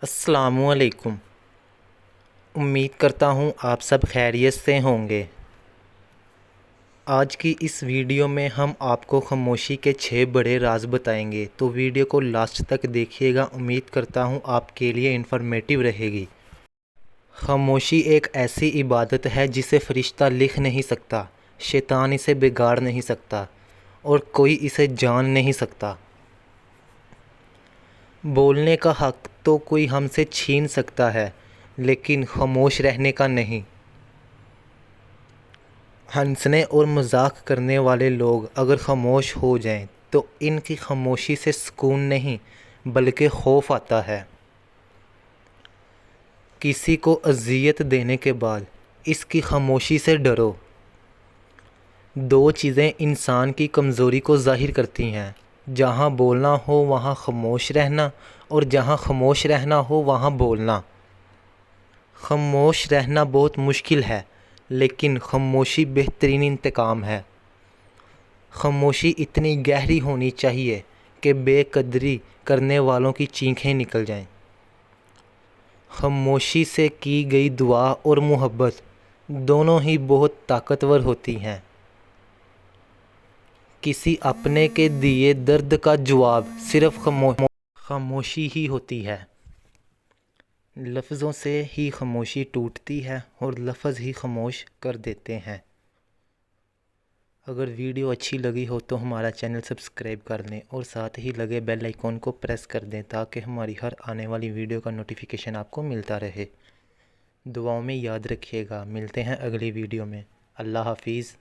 السلام علیکم۔ امید کرتا ہوں آپ سب خیریت سے ہوں گے۔ آج کی اس ویڈیو میں ہم آپ کو خاموشی کے 6 بڑے راز بتائیں گے، تو ویڈیو کو لاسٹ تک دیکھیے گا۔ امید کرتا ہوں آپ کے لیے انفارمیٹیو رہے گی۔ خاموشی ایک ایسی عبادت ہے جسے فرشتہ لکھ نہیں سکتا، شیطان اسے بگاڑ نہیں سکتا اور کوئی اسے جان نہیں سکتا۔ بولنے کا حق تو کوئی ہم سے چھین سکتا ہے، لیکن خاموش رہنے کا نہیں۔ ہنسنے اور مذاق کرنے والے لوگ اگر خاموش ہو جائیں تو ان کی خاموشی سے سکون نہیں بلکہ خوف آتا ہے۔ کسی کو اذیت دینے کے بعد اس کی خاموشی سے ڈرو۔ 2 چیزیں انسان کی کمزوری کو ظاہر کرتی ہیں: جہاں بولنا ہو وہاں خاموش رہنا، اور جہاں خاموش رہنا ہو وہاں بولنا۔ خاموش رہنا بہت مشکل ہے، لیکن خاموشی بہترین انتقام ہے۔ خاموشی اتنی گہری ہونی چاہیے کہ بے قدری کرنے والوں کی چینخیں نکل جائیں۔ خاموشی سے کی گئی دعا اور محبت دونوں ہی بہت طاقتور ہوتی ہیں۔ کسی اپنے کے دیے درد کا جواب صرف خاموشی ہی ہوتی ہے۔ لفظوں سے ہی خاموشی ٹوٹتی ہے اور لفظ ہی خاموش کر دیتے ہیں۔ اگر ویڈیو اچھی لگی ہو تو ہمارا چینل سبسکرائب کر لیں اور ساتھ ہی لگے بیل آئیکن کو پریس کر دیں تاکہ ہماری ہر آنے والی ویڈیو کا نوٹیفیکیشن آپ کو ملتا رہے۔ دعاؤں میں یاد رکھیے گا۔ ملتے ہیں اگلی ویڈیو میں۔ اللہ حافظ۔